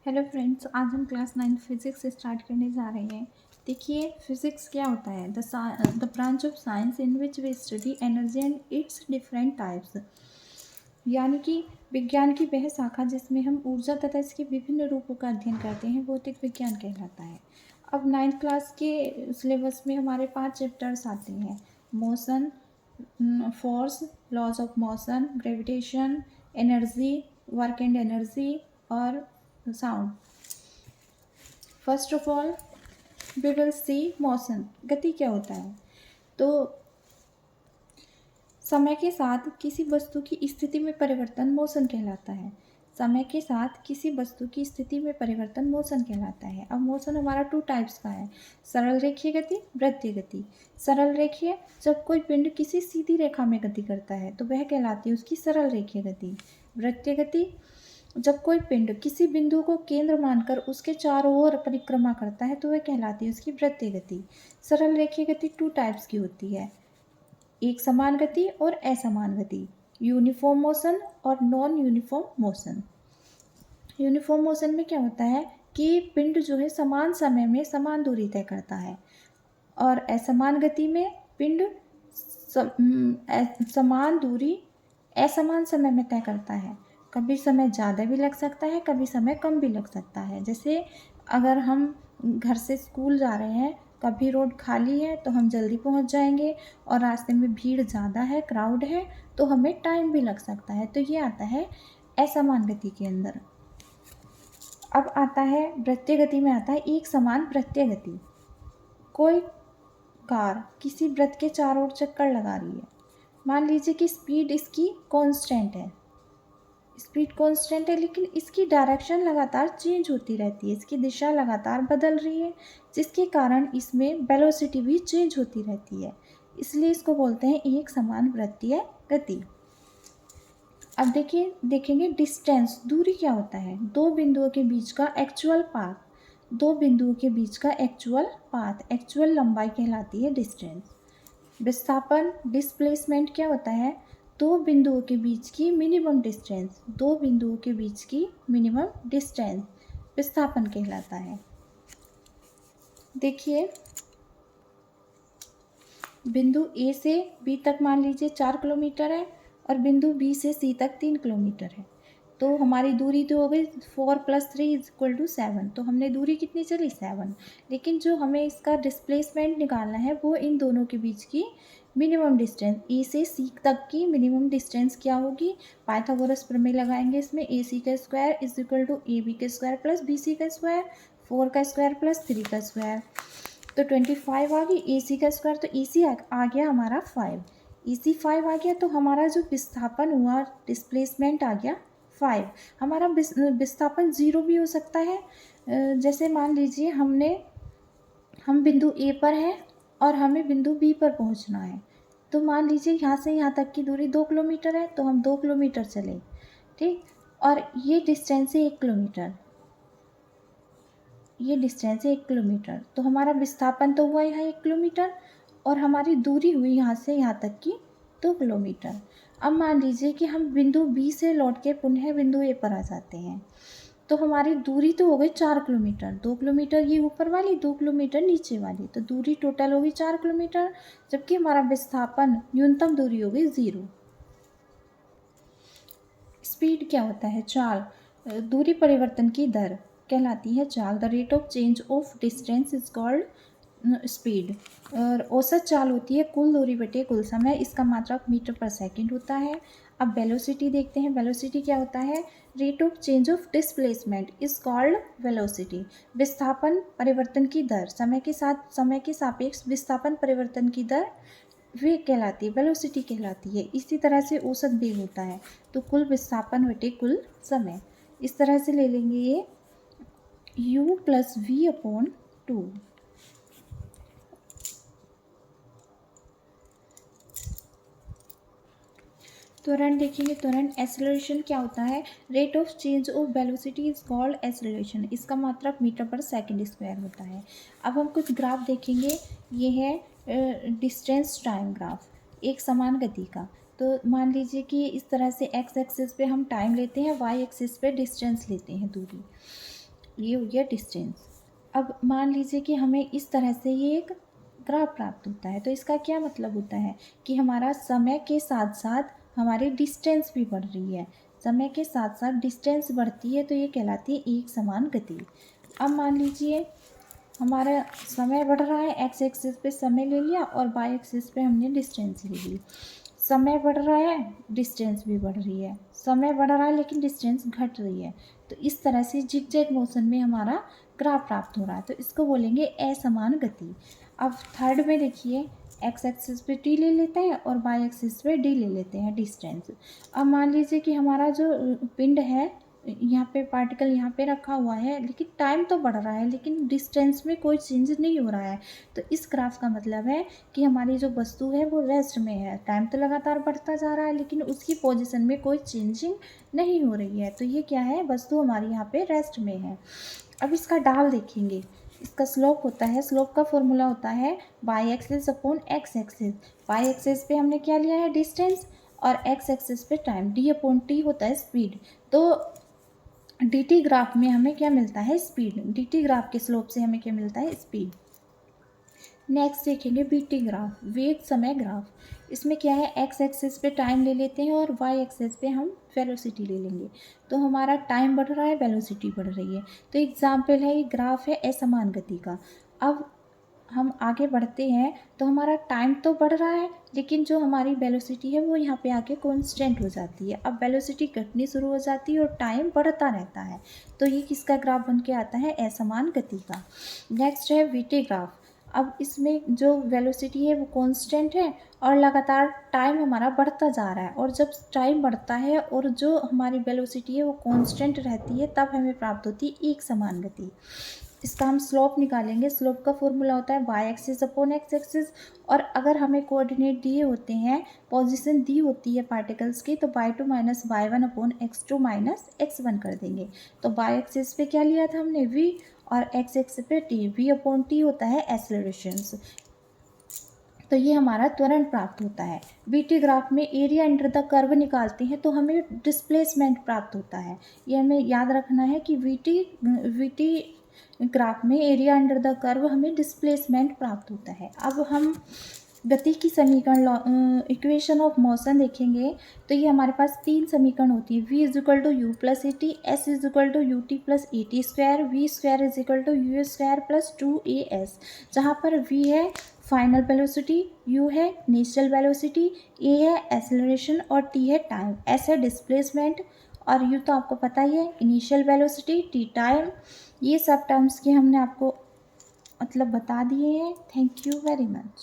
Hello friends, आज हम class 9 physics start करने जा रहे हैं। देखिए, फिज़िक्स क्या होता है? The branch of science in which we study energy and its different types. यानी कि विज्ञान की वह शाखा जिसमें हम ऊर्जा तथा इसके विभिन्न रूपों का अध्ययन करते हैं, भौतिक विज्ञान कहलाता है। अब 9th क्लास के सिलेबस में हमारे 5 चैप्टर्स आते हैं। Motion, force, laws of motion, gravitation, energy, work and energy और sound. First of all we will see motion. गति क्या होता है? तो समय के साथ किसी वस्तु की स्थिति में परिवर्तन मोशन कहलाता है। समय के साथ किसी वस्तु की स्थिति में परिवर्तन मोशन कहलाता है। अब मोशन हमारा 2 टाइप्स का है, सरल रेखीय गति, वृत्तीय गति। सरल रेखीय, जब कोई पिंड किसी सीधी रेखा में गति करता है तो वह कहलाती है उसकी सरल रेखीय गति। वृत्तीय गति, जब कोई पिंड किसी बिंदु को केंद्र मानकर उसके चारों ओर परिक्रमा करता है तो वह कहलाती है उसकी वृत्तीय गति। सरल रेखीय गति 2 टाइप्स की होती है, एक समान गति और असमान गति, यूनिफॉर्म मोशन और non uniform motion. Uniform motion में क्या होता है कि पिंड जो है समान समय में समान दूरी तय करता है, और असमान गति में पिंड समान दूरी असमान समय में तय करता है। कभी समय ज़्यादा भी लग सकता है, कभी समय कम भी लग सकता है। जैसे अगर हम घर से स्कूल जा रहे हैं, कभी रोड खाली है तो हम जल्दी पहुंच जाएंगे, और रास्ते में भीड़ ज़्यादा है, क्राउड है, तो हमें टाइम भी लग सकता है। तो ये आता है असमान गति के अंदर। अब आता है वृत्तीय गति में, आता है एक समान वृत्तीय गति। कोई कार किसी वृत्त के चारों ओर चक्कर लगा रही है। मान लीजिए कि स्पीड इसकी कांस्टेंट है, स्पीड कांस्टेंट है, लेकिन इसकी डायरेक्शन लगातार चेंज होती रहती है, इसकी दिशा लगातार बदल रही है, जिसके कारण इसमें वेलोसिटी भी चेंज होती रहती है। इसलिए इसको बोलते हैं एक समान वृत्तीय गति। अब देखेंगे डिस्टेंस, दूरी क्या होता है? दो बिंदुओं के बीच का एक्चुअल पाथ, दो बिंदुओं के बीच का एक्चुअल पाथ, एक्चुअल लंबाई कहलाती है डिस्टेंस। विस्थापन, डिस्प्लेसमेंट क्या होता है? दो बिंदुओं के बीच की मिनिमम डिस्टेंस, दो बिंदुओं के बीच की मिनिमम डिस्टेंस विस्थापन कहलाता है। देखिए, बिंदु ए से बी तक मान लीजिए 4 किलोमीटर है, और बिंदु बी से सी तक 3 किलोमीटर है। तो हमारी दूरी तो हो गई 4 + 3 = 7। तो हमने दूरी कितनी चली? 7। लेकिन जो हमें इसका डिस्प्लेसमेंट निकालना है वो इन दोनों के बीच की मिनिमम डिस्टेंस, ए से सी तक की मिनिमम डिस्टेंस क्या होगी? पाइथागोरस प्रमेय लगाएंगे इसमें। AC² = AB² + BC², 4 का स्क्वायर प्लस 3 का स्क्वायर, तो 25 आ गई। AC², तो AC आ गया हमारा 5। AC 5 आ गया, तो हमारा जो विस्थापन हुआ, डिस्प्लेसमेंट आ गया 5। हमारा विस्थापन 0 भी हो सकता है। जैसे मान लीजिए हम बिंदु A पर हैं और हमें बिंदु B पर पहुंचना है। तो मान लीजिए यहाँ से यहाँ तक की दूरी 2 किलोमीटर है, तो हम 2 किलोमीटर चले, ठीक। और ये डिस्टेंस है 1 किलोमीटर, ये डिस्टेंस है 1 किलोमीटर। तो हमारा विस्थापन तो हुआ यहाँ 1 किलोमीटर, और हमारी दूरी हुई यहाँ से यहाँ तक की 2 किलोमीटर। अब मान लीजिए कि हम बिंदु बी से लौट के पुनः बिंदु ए पर आ जाते हैं, तो हमारी दूरी तो हो गई 4 किलोमीटर। 2 किलोमीटर ये ऊपर वाली, 2 किलोमीटर नीचे वाली, तो दूरी टोटल होगी 4 किलोमीटर, जबकि हमारा विस्थापन न्यूनतम दूरी हो गई 0। स्पीड क्या होता है? चाल, दूरी परिवर्तन की दर कहलाती है चाल। The rate of change of distance is called speed. और औसत चाल होती है कुल दूरी बटे कुल समय, इसका मात्रक मीटर/सेकंड होता है। अब वेलोसिटी देखते हैं। वेलोसिटी क्या होता है? Rate of change of displacement is called velocity. विस्थापन परिवर्तन की दर, समय के साथ समय के सापेक्ष विस्थापन परिवर्तन की दर वेग कहलाती है, वेलोसिटी कहलाती है। इसी तरह से औसत वेग होता है, तो कुल विस्थापन बटे कुल समय। इस तरह से ले लेंगे ये u + v/2। त्वरण देखेंगे। त्वरण एक्सेलरेशन क्या होता है? Rate of change of velocity is called acceleration. इसका मात्रक मीटर/सेकंड² होता है। अब हम कुछ ग्राफ देखेंगे। ये है डिस्टेंस टाइम ग्राफ, एक समान गति का। तो मान लीजिए कि इस तरह से x एक्सिस पे हम टाइम लेते हैं, y एक्सिस पे डिस्टेंस लेते हैं, दूरी। ये हो गया डिस्टेंस। अब मान लीजिए कि हमें इस तरह से ये एक ग्राफ प्राप्त होता है, तो इसका क्या मतलब होता है कि हमारा समय के साथ साथ हमारी डिस्टेंस भी बढ़ रही है। समय के साथ साथ डिस्टेंस बढ़ती है तो ये कहलाती है एक समान गति। अब मान लीजिए हमारा समय बढ़ रहा है, एक्स एक्सिस पे समय ले लिया और वाई एक्सिस पे हमने डिस्टेंस ले ली। समय बढ़ रहा है, डिस्टेंस भी बढ़ रही है, समय बढ़ रहा है लेकिन डिस्टेंस घट रही है। तो इस तरह से जिगजैग मोशन में हमारा ग्राफ प्राप्त हो रहा है, तो इसको बोलेंगे असमान गति। अब थर्ड में देखिए, एक्स एक्सिस पे टी ले लेते हैं और वाई एक्सिस पे डी ले लेते हैं डिस्टेंस। अब मान लीजिए कि हमारा जो पिंड है, यहाँ पे पार्टिकल यहाँ पे रखा हुआ है, लेकिन टाइम तो बढ़ रहा है लेकिन डिस्टेंस में कोई चेंज नहीं हो रहा है। तो इस ग्राफ का मतलब है कि हमारी जो वस्तु है वो रेस्ट में है। टाइम तो लगातार बढ़ता जा रहा है लेकिन उसकी पोजीशन में कोई चेंजिंग नहीं हो रही है। तो ये क्या है, वस्तु हमारी यहाँ पे रेस्ट में है। अब इसका ढाल देखेंगे, इसका स्लोप होता है, स्लोप का फॉर्मूला होता है y axis upon x axis. Y axis पे हमने क्या लिया है, डिस्टेंस, और एक्स एक्सिस पे टाइम, डी अपॉन टी होता है स्पीड। तो डी टी ग्राफ में हमें क्या मिलता है, स्पीड। डी टी ग्राफ के स्लोप से हमें क्या मिलता है, स्पीड। नेक्स्ट देखेंगे बी टी ग्राफ, वेग समय ग्राफ। इसमें क्या है, एक्स एक्सिस पे टाइम ले लेते हैं और वाई एक्सिस पे हम वेलोसिटी ले लेंगे। तो हमारा टाइम बढ़ रहा है, वेलोसिटी बढ़ रही है। तो एग्जाम्पल है, ये ग्राफ है असमान गति का। अब हम आगे बढ़ते हैं तो हमारा टाइम तो बढ़ रहा है लेकिन जो हमारी वेलोसिटी है वो यहाँ पे आके कांस्टेंट हो जाती है। अब वेलोसिटी घटनी शुरू हो जाती है और टाइम बढ़ता रहता है। तो ये किसका ग्राफ बन के आता है, असमान गति का। नेक्स्ट है वीटी ग्राफ। अब इसमें जो वेलोसिटी है वो कांस्टेंट है और लगातार टाइम हमारा बढ़ता जा रहा है, और जब टाइम बढ़ता है और जो हमारी वेलोसिटी है वो कांस्टेंट रहती है तब हमें प्राप्त होती है एक समान गति। इसका हम स्लोप निकालेंगे। स्लोप का फॉर्मूला होता है y axis upon x axis, और अगर हमें कोऑर्डिनेट दिए होते हैं, पोजीशन दी होती है पार्टिकल्स की, तो y2 minus y one upon x2 minus x1 कर देंगे। तो वाई एक्सिस पे क्या लिया था हमने, v, और एक्स एक्सिस पे t। v अपॉन t होता है एक्सेलरेशंस। तो ये हमारा त्वरण प्राप्त होता है। वीटी ग्राफ में एरिया अंडर द कर्व निकालते हैं तो हमें डिस्प्लेसमेंट प्राप्त होता है। ये हमें याद रखना है कि वीटी ग्राफ में एरिया अंडर द कर्व हमें डिस्प्लेसमेंट प्राप्त होता है। अब हम गति की समीकरण, इक्वेशन ऑफ मोशन देखेंगे तो ये हमारे पास तीन समीकरण होती है। v is equal to u plus a t, s is equal to u t plus a t square, v square is equal to u square plus 2as। जहाँ पर v है फाइनल वेलोसिटी, u है initial velocity, a है acceleration और t है time, s है displacement और u तो आपको पता ही है, इनिशियल वेलोसिटी, t टाइम। ये सब टर्म्स के हमने आपको मतलब बता दिए हैं। Thank you very much.